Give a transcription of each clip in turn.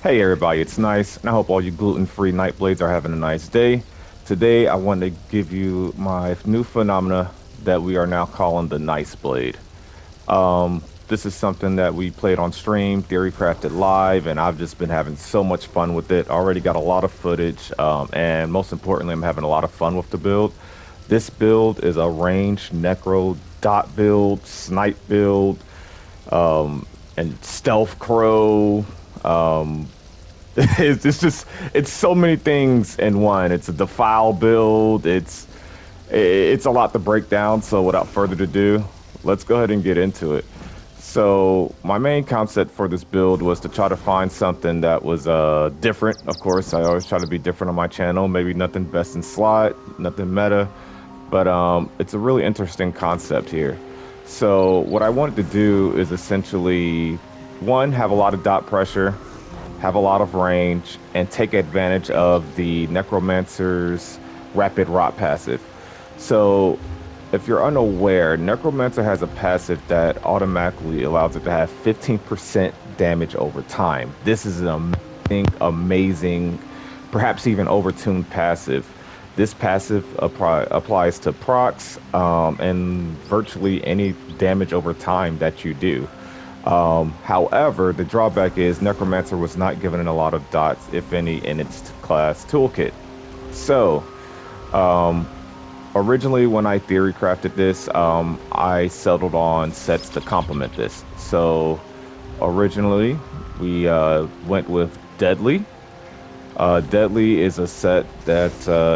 Hey everybody, it's Nyce, and I hope all you gluten-free Nightblades are having a nice day. Today I want to give you my new phenomena that we are now calling the NyceBlade. This is something that we played on stream, theorycrafted live, and I've just been having so much fun with it. Already got a lot of footage, and most importantly, I'm having a lot of fun with the build. This build is a ranged necro dot build, snipe build, and stealth crow. Um, it's just it's so many things in one. It's a defile build. It's a lot to break down. So without further ado, let's go ahead and get into it. So my main concept for this build was to try to find something that was different. Of course, I always try to be different on my channel. Maybe nothing best in slot, nothing meta, but it's a really interesting concept here. So what I wanted to do is essentially one, have a lot of dot pressure, have a lot of range, and take advantage of the Necromancer's rapid rot passive. So, if you're unaware, Necromancer has a passive that automatically allows it to have 15% damage over time. This is an amazing, perhaps even overtuned passive. This passive applies to procs and virtually any damage over time that you do. However, the drawback is Necromancer was not given a lot of dots, if any, in its class toolkit. So, originally when I theory crafted this, I settled on sets to complement this. So, originally we went with Deadly. Deadly is a set that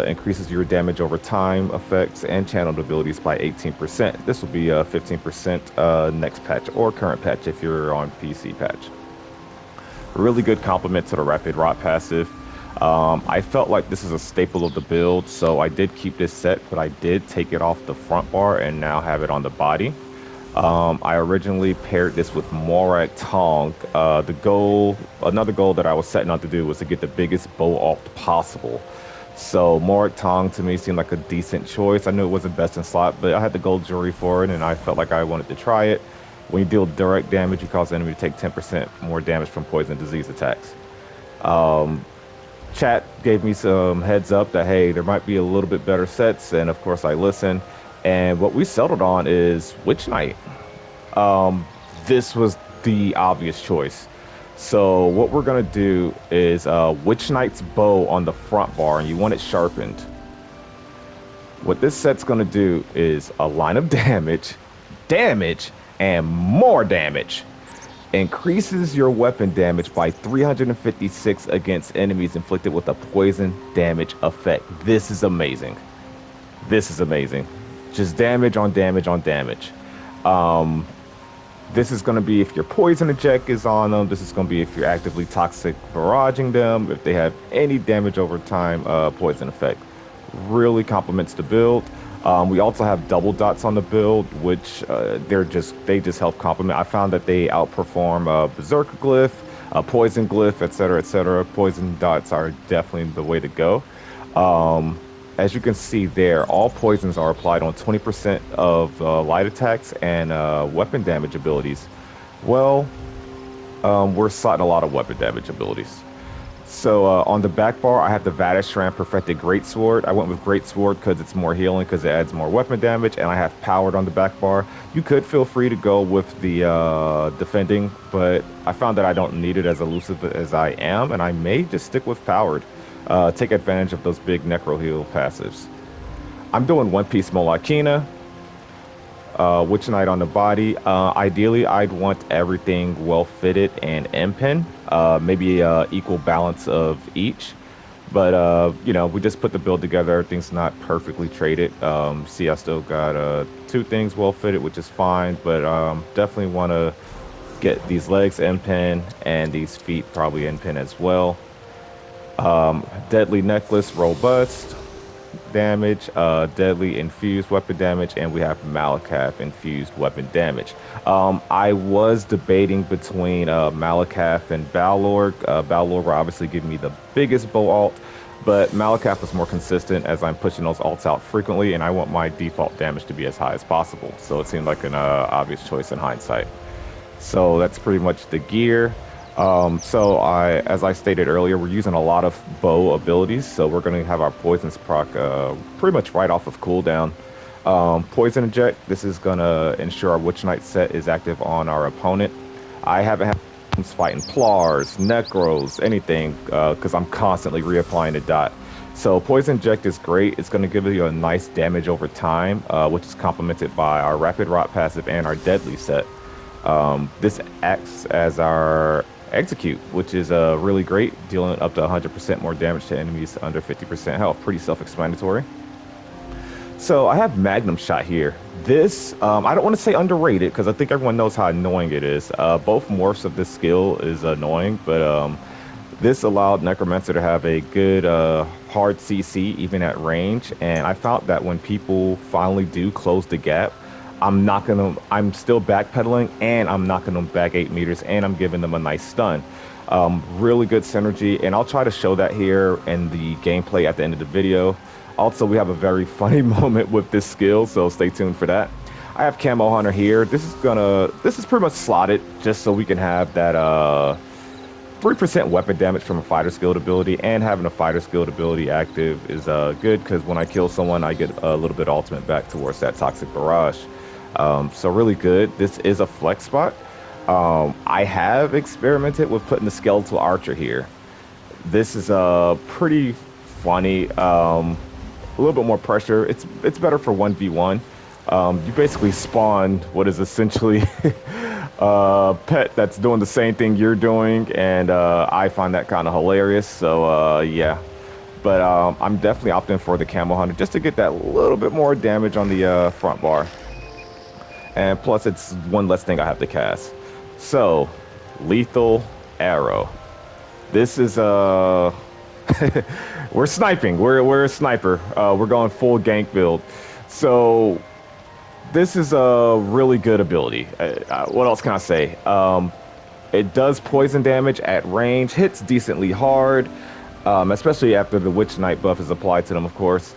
increases your damage over time, effects, and channeled abilities by 18%. This will be 15% next patch or current patch if you're on PC patch. Really good complement to the Rapid Rot passive. I felt like this is a staple of the build, so I did keep this set, but I did take it off the front bar and now have it on the body. I originally paired this with morag tong. Another goal that I was setting out to do was to get the biggest bow alt possible. So morag tong to me seemed like a decent choice. I knew it wasn't best in slot, but I had the gold jewelry for it, and I felt like I wanted to try it. When you deal direct damage, you cause the enemy to take 10% more damage from poison and disease attacks. Chat gave me some heads up that hey, there might be a little bit better sets, and of course I listened. And what we settled on is Witch Knight. This was the obvious choice. So what we're gonna do is Witch Knight's bow on the front bar, and you want it sharpened. What this set's gonna do is a line of damage, and more damage. Increases your weapon damage by 356 against enemies inflicted with a poison damage effect. This is amazing. This is amazing. Just damage on damage on damage. This is going to be if your poison eject is on them. This is going to be if you're actively toxic barraging them. If they have any damage over time, poison effect. Really complements the build. We also have double dots on the build, which they just help complement. I found that they outperform berserker glyph, poison glyph, etc., etc. Poison dots are definitely the way to go. As you can see there, all poisons are applied on 20% of light attacks and weapon damage abilities. Well, we're slotting a lot of weapon damage abilities. So on the back bar, I have the Vateshran Perfected Greatsword. I went with Greatsword because it's more healing, because it adds more weapon damage, and I have Powered on the back bar. You could feel free to go with the Defending, but I found that I don't need it as elusive as I am, and I may just stick with Powered. Take advantage of those big Necro Heal passives. I'm doing One Piece Molakina, Witch Knight on the body. Ideally, I'd want everything well fitted and M-pin. Maybe equal balance of each. But, you know, we just put the build together. Everything's not perfectly traded. See, I still got two things well fitted, which is fine. But definitely want to get these legs M-pin and these feet probably M-pin as well. Deadly necklace, robust damage, deadly infused weapon damage, and we have Malacath infused weapon damage. I was debating between Malacath and balorgh. Balorgh will obviously give me the biggest bow alt, but Malacath was more consistent as I'm pushing those alts out frequently, and I want my default damage to be as high as possible. So it seemed like an obvious choice in hindsight. So that's pretty much the gear. As I stated earlier, we're using a lot of bow abilities, so we're going to have our poisons proc pretty much right off of cooldown. Poison inject. This is going to ensure our Witch Knight set is active on our opponent. I haven't had problems fighting plars, necros, anything, because I'm constantly reapplying the dot. So poison inject is great. It's going to give you a nice damage over time, which is complemented by our rapid rot passive and our deadly set. This acts as our execute, which is really great, dealing up to 100% more damage to enemies under 50% health. Pretty self-explanatory. So I have Magnum Shot here. This, I don't want to say underrated because I think everyone knows how annoying it is. Both morphs of this skill is annoying, but this allowed Necromancer to have a good hard CC even at range. And I found that when people finally do close the gap, I'm still backpedaling and I'm knocking them back 8 meters and I'm giving them a nice stun. Really good synergy, and I'll try to show that here in the gameplay at the end of the video. Also, we have a very funny moment with this skill, so stay tuned for that. I have Camo Hunter here. This is pretty much slotted just so we can have that 3% weapon damage from a fighter skilled ability, and having a fighter skilled ability active is good because when I kill someone, I get a little bit ultimate back towards that toxic barrage. So really good. This is a flex spot. I have experimented with putting the skeletal archer here. This is pretty funny. A little bit more pressure. It's better for 1v1. You basically spawn what is essentially a pet that's doing the same thing you're doing, and I find that kind of hilarious. So yeah, but I'm definitely opting for the Camo Hunter just to get that little bit more damage on the front bar, and plus it's one less thing I have to cast. So lethal arrow. This is we're sniping. We're a sniper. We're going full gank build. So this is a really good ability. What else can I say? It does poison damage at range, hits decently hard, especially after the Witch Knight buff is applied to them, of course.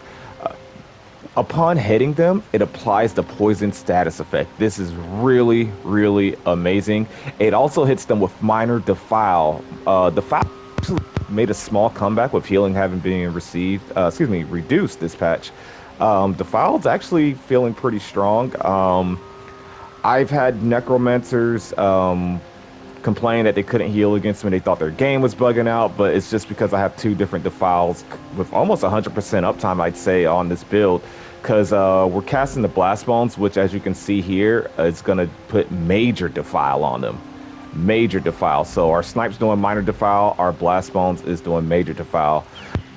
Upon hitting them, it applies the poison status effect. This is really, really amazing. It also hits them with minor defile. Defile actually made a small comeback with healing having been reduced this patch. Defiled's actually feeling pretty strong. I've had necromancers complain that they couldn't heal against me. They thought their game was bugging out, but it's just because I have 2 different defiles with almost 100% uptime, I'd say, on this build. Because we're casting the Blast Bones, which, as you can see here, is going to put major defile on them. Major defile. So our Snipe's doing minor defile, our Blast Bones is doing major defile.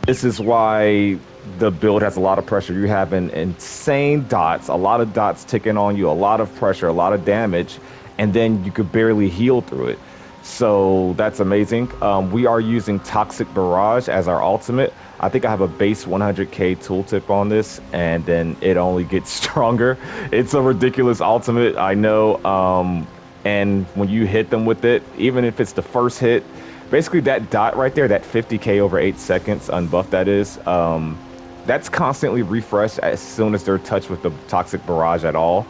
This is why the build has a lot of pressure. You're having insane dots, a lot of dots ticking on you, a lot of pressure, a lot of damage, and then you could barely heal through it. So that's amazing. We are using Toxic Barrage as our ultimate. I think I have a base 100k tooltip on this, and then it only gets stronger. It's a ridiculous ultimate, I know. And when you hit them with it, even if it's the first hit, basically that dot right there, that 50k over 8 seconds, unbuffed that is, that's constantly refreshed as soon as they're touched with the Toxic Barrage at all.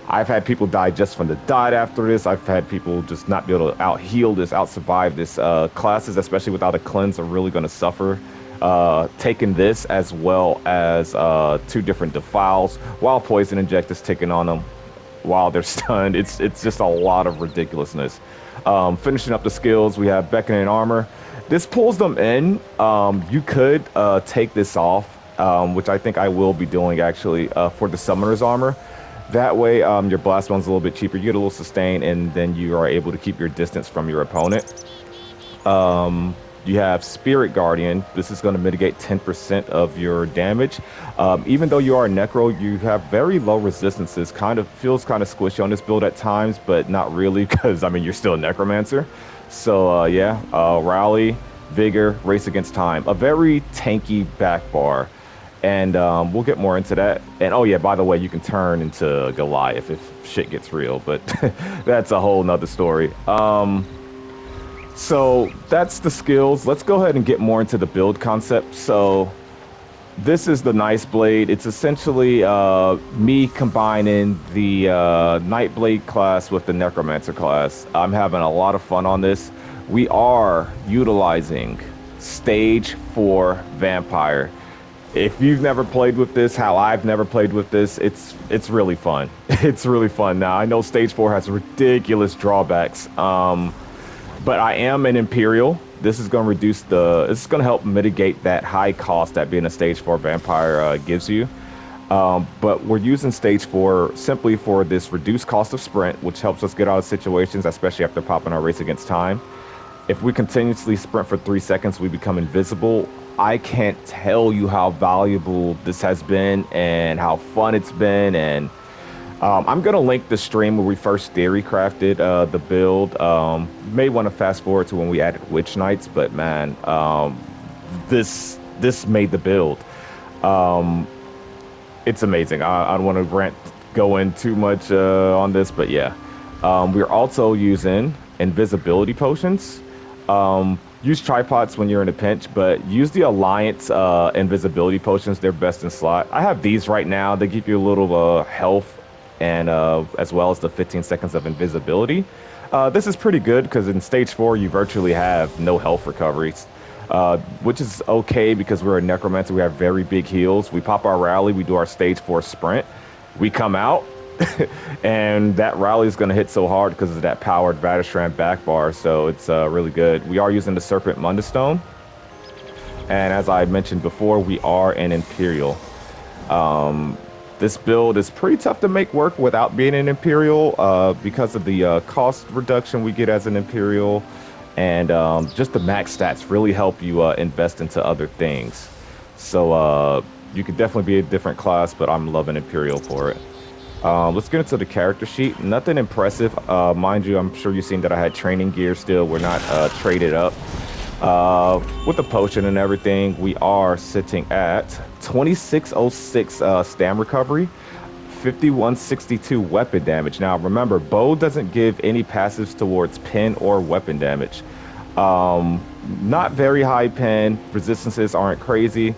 I've had people die just from the dot after this. I've had people just not be able to out-heal this, out-survive this. Classes, especially without a cleanse, are really going to suffer. Taking this as well as 2 different defiles while poison inject is taking on them while they're stunned. It's just a lot of ridiculousness. Finishing up the skills, we have Beckoning Armor. This pulls them in. You could take this off, which I think I will be doing actually for the Summoner's Armor. That way your Blast Bone's a little bit cheaper. You get a little sustain, and then you are able to keep your distance from your opponent. You have Spirit Guardian. This is going to mitigate 10% of your damage. Even though you are a Necro, you have very low resistances. Feels kind of squishy on this build at times, but not really because, I mean, you're still a Necromancer. So, yeah, Rally, Vigor, Race Against Time. A very tanky Backbar. And we'll get more into that. And, oh, yeah, by the way, you can turn into Goliath if shit gets real. But that's a whole nother story. So that's the skills. Let's go ahead and get more into the build concept. So this is the NyceBlade. It's essentially me combining the Nightblade class with the Necromancer class. I'm having a lot of fun on this. we are utilizing Stage 4 Vampire. If you've never played with this, how I've never played with this, it's really fun. It's really fun. Now, I know Stage 4 has ridiculous drawbacks, but I am an Imperial. This is going to this is going to help mitigate that high cost that being a Stage 4 Vampire gives you. But we're using Stage 4 simply for this reduced cost of sprint, which helps us get out of situations, especially after popping our race against time. If we continuously sprint for 3 seconds, we become invisible. I can't tell you how valuable this has been and how fun it's been. And I'm going to link the stream where we first theory crafted the build. You may want to fast forward to when we added Witch Knights, but man, this made the build. It's amazing. I don't want to go in too much on this, but yeah. We're also using invisibility potions. Use tripods when you're in a pinch, but use the Alliance invisibility potions. They're best in slot. I have these right now. They give you a little health and as well as the 15 seconds of invisibility. This is pretty good because in Stage 4, you virtually have no health recoveries, which is okay because we're a Necromancer. We have very big heals. We pop our rally. We do our Stage 4 sprint. We come out. And that rally is going to hit so hard because of that powered Vateshran Backbar, so it's really good. We are using the Serpent Mundustone, and as I mentioned before, we are an Imperial. This build is pretty tough to make work without being an Imperial because of the cost reduction we get as an Imperial, and just the max stats really help you invest into other things. So you could definitely be a different class, but I'm loving Imperial for it. Let's get into the character sheet. Nothing impressive. Mind you, I'm sure you've seen that I had training gear still. We're not traded up. With the potion and everything, we are sitting at 2606 stam recovery, 5162 weapon damage. Now, remember, bow doesn't give any passives towards pen or weapon damage. Not very high pen. Resistances aren't crazy.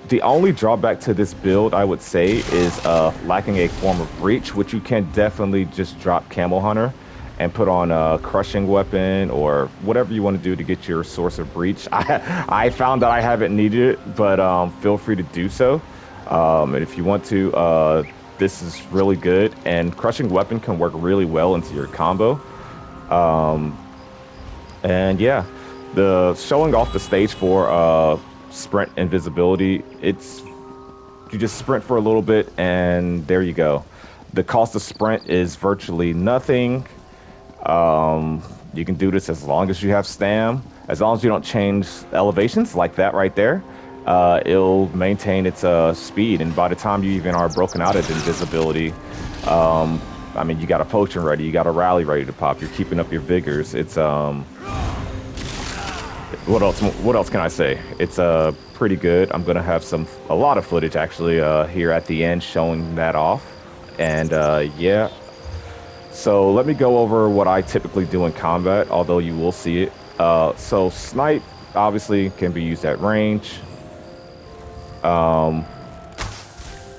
The only drawback to this build, I would say, is lacking a form of breach, which you can definitely just drop Camel Hunter and put on a crushing weapon or whatever you want to do to get your source of breach. I found that I haven't needed it, but feel free to do so. And if you want to, this is really good. And crushing weapon can work really well into your combo. And yeah, the showing off the Stage 4 sprint invisibility, you just sprint for a little bit and there you go. The cost of sprint is virtually nothing. You can do this as long as you have stam, as long as you don't change elevations like that right there. It'll maintain its speed, and by the time you even are broken out of invisibility, I mean, you got a potion ready, you got a rally ready to pop, you're keeping up your vigors. It's what else can I say? It's pretty good. I'm gonna have a lot of footage actually here at the end showing that off. And yeah, so let me go over what I typically do in combat, although you will see it. So snipe obviously can be used at range.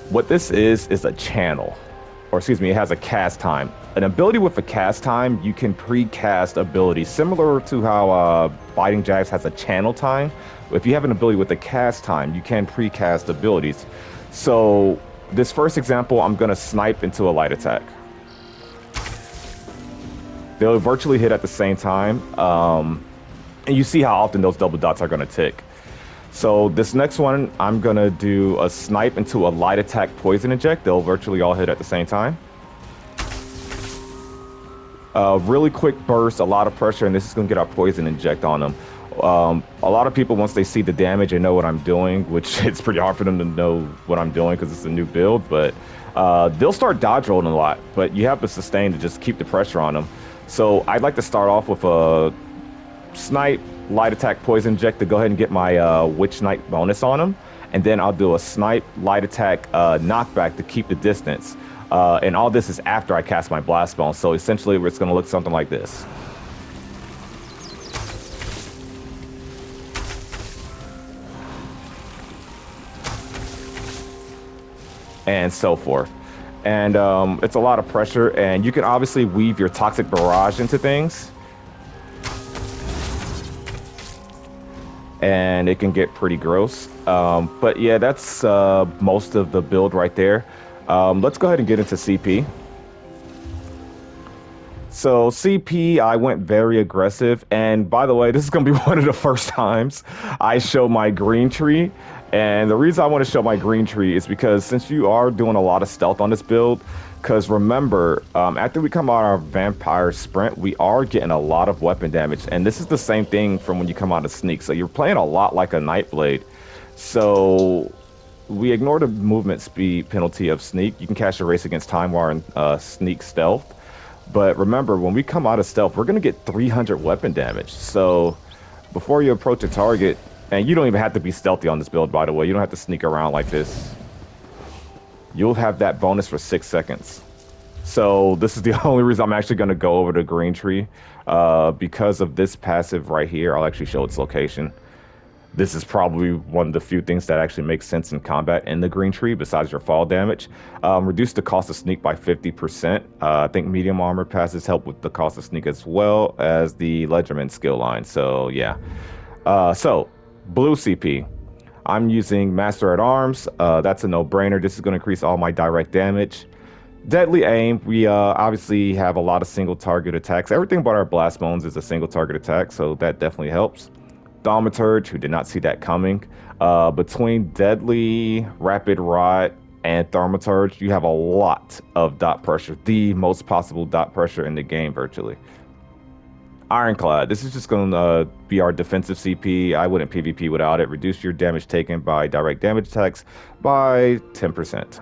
What this is a channel, or excuse me, it has a cast time. An ability with a cast time, you can pre-cast abilities, similar to how Biting Jags has a channel time. If you have an ability with a cast time, you can pre-cast abilities. So this first example, I'm gonna snipe into a light attack. They'll virtually hit at the same time. And you see how often those double dots are gonna tick. So this next one, I'm gonna do a snipe into a light attack poison inject. They'll virtually all hit at the same time. Really quick burst, a lot of pressure, and this is gonna get our poison inject on them. A lot of people, once they see the damage and know what I'm doing, which it's pretty hard for them to know what I'm doing because it's a new build, but they'll start dodge rolling a lot, but you have to sustain to just keep the pressure on them. So I'd like to start off with a snipe, light attack, poison inject to go ahead and get my Witch Knight bonus on them, and then I'll do a snipe, light attack, knockback to keep the distance. And all this is after I cast my blast bone, so essentially it's going to look something like this. And so forth. And it's a lot of pressure, and you can obviously weave your toxic barrage into things. and it can get pretty gross. But yeah, that's most of the build right there. Let's go ahead and get into CP. So CP, I went very aggressive, and by the way, this is going to be one of the first times I show my green tree. And the reason I want to show my green tree is because since you are doing a lot of stealth on this build, because remember, after we come out our vampire sprint, we are getting a lot of weapon damage, and this is the same thing from when you come out of sneak. So you're playing a lot like a Nightblade. So we ignore the movement speed penalty of sneak. You can cast your race against time while in sneak stealth. But remember, when we come out of stealth, we're going to get 300 weapon damage. So before you approach a target, and you don't even have to be stealthy on this build, by the way. You don't have to sneak around like this. You'll have that bonus for 6 seconds. So this is the only reason I'm actually going to go over to green tree. Because of this passive right here, I'll actually show its location. This is probably one of the few things that actually makes sense in combat in the green tree, besides your fall damage. Reduce the cost of sneak by 50%. I think medium armor passes help with the cost of sneak as well as the Ledgerman skill line. So yeah. So blue CP. I'm using Master at Arms. That's a no-brainer. This is going to increase all my direct damage. Deadly aim. We obviously have a lot of single target attacks. Everything but our blast bones is a single target attack, so that definitely helps. Thaumaturge, who did not see that coming. Between Deadly, Rapid Rot, and Thaumaturge, you have a lot of dot pressure. The most possible dot pressure in the game, virtually. Ironclad, this is just going to be our defensive CP. I wouldn't PvP without it. Reduce your damage taken by direct damage attacks by 10%.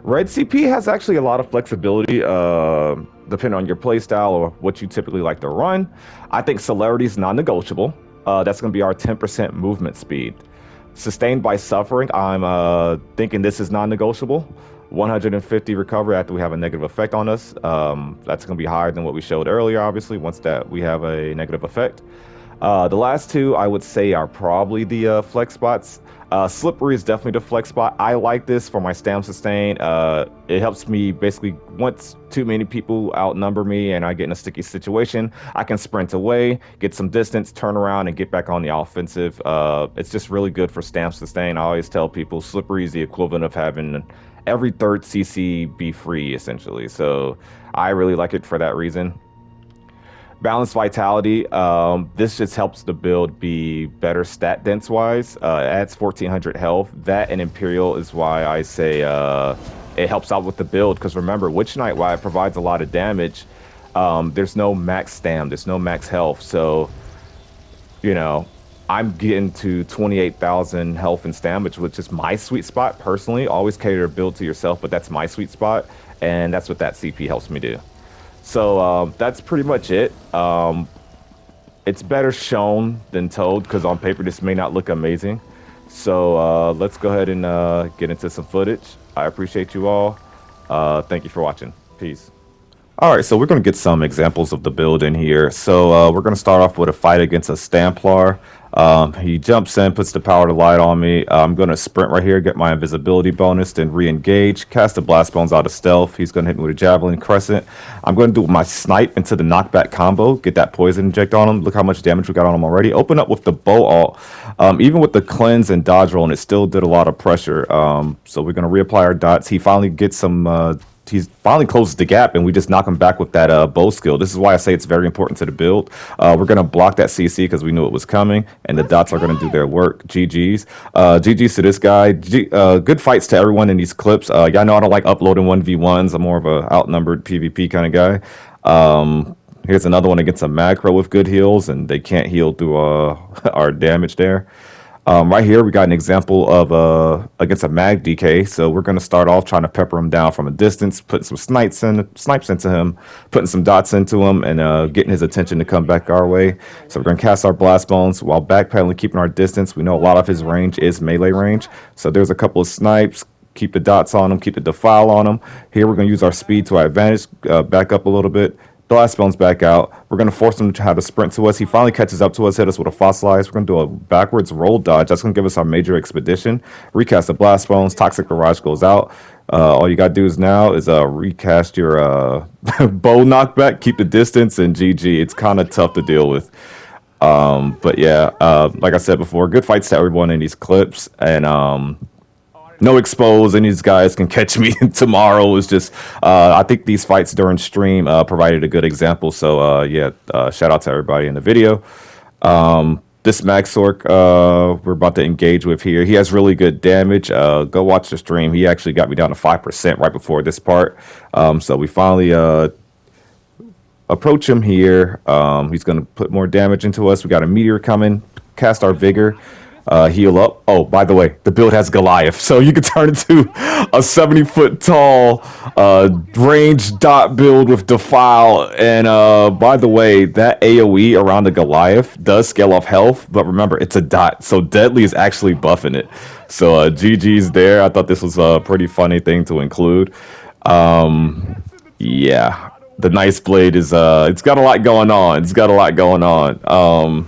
Red CP has actually a lot of flexibility, depending on your playstyle or what you typically like to run. I think Celerity is non-negotiable. That's going to be our 10% movement speed. Sustained by Suffering, I'm thinking this is non-negotiable. 150 recovery after we have a negative effect on us. That's going to be higher than what we showed earlier, obviously, once that we have a negative effect. The last two, I would say, are probably the flex spots. Slippery is definitely the flex spot. I like this for my stam sustain. It helps me basically, once too many people outnumber me and I get in a sticky situation, I can sprint away, get some distance, turn around, and get back on the offensive. It's just really good for stam sustain. I always tell people Slippery is the equivalent of having every third CC be free, essentially. So I really like it for that reason. Balanced Vitality, this just helps the build be better stat dense wise. It adds 1400 health. That and Imperial is why I say it helps out with the build, because remember, Witch Knight, while it provides a lot of damage, there's no max stam, there's no max health. So, you know, I'm getting to 28,000 health and stam, which is my sweet spot personally. Always cater to build to yourself, but that's my sweet spot, and that's what that CP helps me do. So that's pretty much it. It's better shown than told, because on paper this may not look amazing. So let's go ahead and get into some footage. I appreciate you all. Thank you for watching. Peace. All right, so we're going to get some examples of the build in here. So we're going to start off with a fight against a Stamplar. He jumps in, puts the power to light on me. I'm going to sprint right here, get my invisibility bonus, then re-engage, cast the blast bones out of stealth. He's going to hit me with a javelin crescent. I'm going to do my snipe into the knockback combo, get that poison inject on him. Look how much damage we got on him already. Open up with the bow alt. Even with the cleanse and dodge roll, and it still did a lot of pressure. So we're going to reapply our dots. He finally gets some... He's finally closes the gap, and we just knock him back with that bow skill. This is why I say it's very important to the build. We're going to block that CC because we knew it was coming, and the dots are going to do their work. GG's. GG's to this guy. Good fights to everyone in these clips. Y'all know I don't like uploading 1v1s. I'm more of a outnumbered PvP kind of guy. Here's another one against a macro with good heals, and they can't heal through our damage there. Right here, we got an example of against a mag DK. So we're going to start off trying to pepper him down from a distance, putting some snipes into him, putting some dots into him, and getting his attention to come back our way. So we're going to cast our blast bones while backpedaling, keeping our distance. We know a lot of his range is melee range. So there's a couple of snipes. Keep the dots on him, keep the defile on him. Here, we're going to use our speed to our advantage, back up a little bit. Blast bones back out. We're going to force him to have to sprint to us. He finally catches up to us, hit us with a fossilize. We're going to do a backwards roll dodge. That's going to give us our major expedition. Recast the blast bones. Toxic barrage goes out. All you got to do is now is recast your bow knockback, keep the distance, and GG. It's kind of tough to deal with. But yeah, like I said before, good fights to everyone in these clips, and no expose. Any of these guys can catch me tomorrow. It's just I think these fights during stream provided a good example. So yeah, shout out to everybody in the video. This Magsork we're about to engage with here. He has really good damage. Go watch the stream. He actually got me down to 5% right before this part. So we finally approach him here. He's going to put more damage into us. We got a meteor coming. Cast our vigor. Heal up. Oh, by the way, the build has Goliath, so you can turn into a 70-foot tall ranged dot build with Defile. And by the way, that AoE around the Goliath does scale off health, but remember, it's a dot, so Deadly is actually buffing it. So GG's there. I thought this was a pretty funny thing to include. Yeah, the NyceBlade is it's got a lot going on. It's got a lot going on.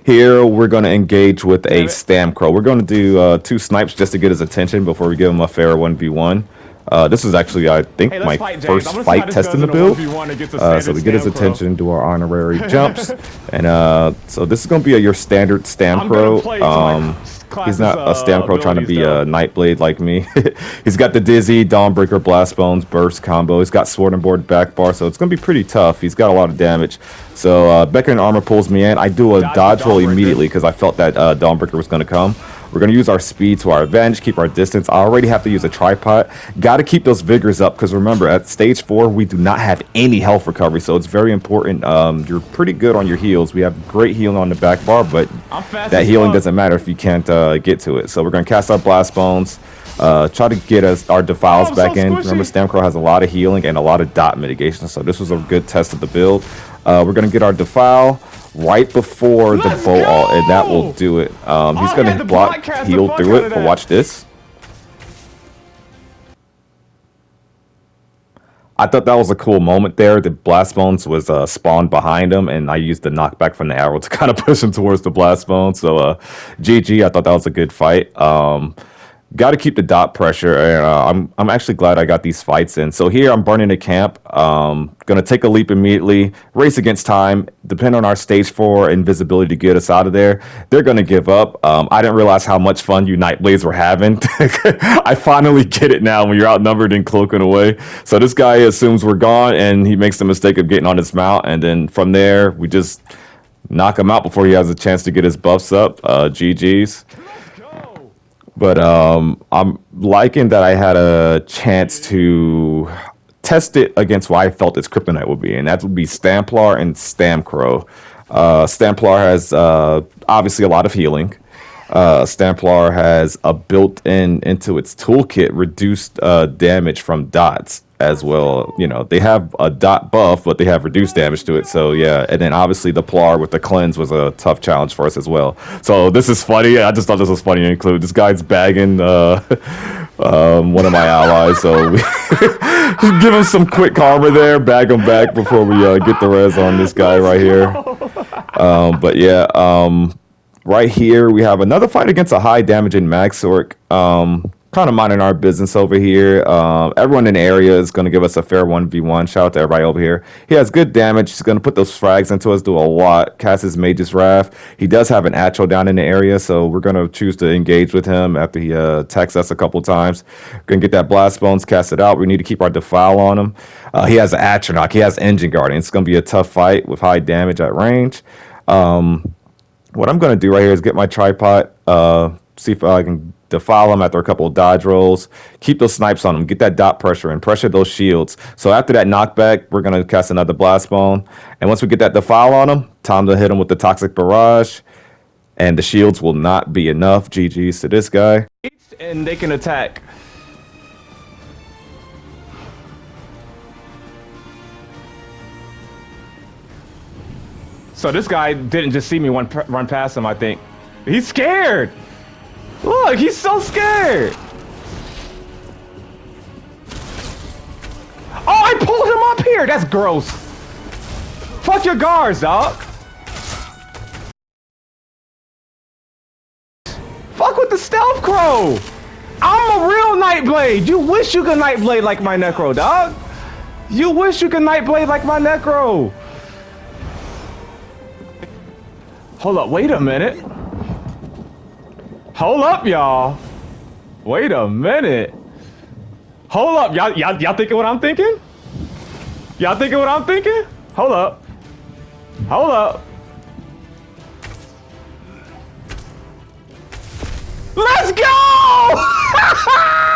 Here, we're going to engage with a Stamcrow. We're going to do 2 snipes just to get his attention before we give him a fair 1v1. This is actually, I think, my first fight testing the build. So we get his attention, do our honorary jumps. And so this is going to be your standard Stamcrow. He's not a Stamcrow trying to be a Nightblade like me. He's got the Dizzy, Dawnbreaker, Blast Bones, Burst combo. He's got Sword and Board, Backbar, so it's going to be pretty tough. He's got a lot of damage. So Beckon Armor pulls me in. I do a dodge roll immediately because I felt that Dawnbreaker was going to come. We're going to use our speed to our advantage, keep our distance. I already have to use a tripod. Got to keep those vigors up because remember, at stage 4, we do not have any health recovery, so it's very important. You're pretty good on your heals. We have great healing on the back bar, but that healing doesn't matter if you can't get to it. So we're going to cast our Blast Bones, try to get our Defiles back in. Remember, Stamcrow has a lot of healing and a lot of dot mitigation, so this was a good test of the build. We're going to get our Defile right before the bow ult, and that will do it. He's going to block, heal through it, but watch this. I thought that was a cool moment there. The Blast Bones was spawned behind him, and I used the knockback from the arrow to kind of push him towards the Blast Bone. So GG, I thought that was a good fight. Got to keep the dot pressure, and I'm actually glad I got these fights in. So here I'm burning the camp. Gonna take a leap immediately, race against time. Depending on our stage 4 invisibility to get us out of there, they're gonna give up. I didn't realize how much fun you Nightblades were having. I finally get it now when you're outnumbered and cloaking away. So this guy assumes we're gone, and he makes the mistake of getting on his mount, and then from there we just knock him out before he has a chance to get his buffs up. GG's. But I'm liking that I had a chance to test it against what I felt its kryptonite would be, and that would be Stamplar and Stamcrow. Stamplar has obviously a lot of healing. Stamplar has a built-in into its toolkit reduced damage from dots as well. You know, they have a dot buff, but they have reduced damage to it. So yeah, and then obviously the Plar with the cleanse was a tough challenge for us as well. So this is funny. I just thought this was funny to include. This guy's bagging one of my allies, so we give him some quick karma there, bag him back before we get the res on this guy right here. But yeah, right here we have another fight against a high damaging Magsork. Kind of minding our business over here. Everyone in the area is going to give us a fair 1v1. Shout out to everybody over here. He has good damage. He's going to put those frags into us, do a lot. Cast his Mage's Wrath. He does have an Atro down in the area, so we're going to choose to engage with him after he attacks us a couple times. Going to get that Blast Bones, cast it out. We need to keep our Defile on him. He has an Atronach. He has Engine Guardian. It's going to be a tough fight with high damage at range. What I'm going to do right here is get my tripod, see if I can Defile him after a couple of dodge rolls, keep those snipes on him, get that dot pressure and pressure those shields. So after that knockback, we're going to cast another Blast Bone. And once we get that Defile on him, time to hit him with the Toxic Barrage. And the shields will not be enough. GG's to this guy. And they can attack. So this guy didn't just see me run past him, I think. He's scared. Look, he's so scared. Oh, I pulled him up here. That's gross. Fuck your guards, dog. Fuck with the Stealth Crow. I'm a real Nightblade. You wish you could Nightblade like my Necro, dog. You wish you could Nightblade like my Necro. Hold up, wait a minute. Hold up, y'all. Wait a minute. Hold up, y'all thinking what I'm thinking? Y'all thinking what I'm thinking? Hold up. Hold up. Let's go!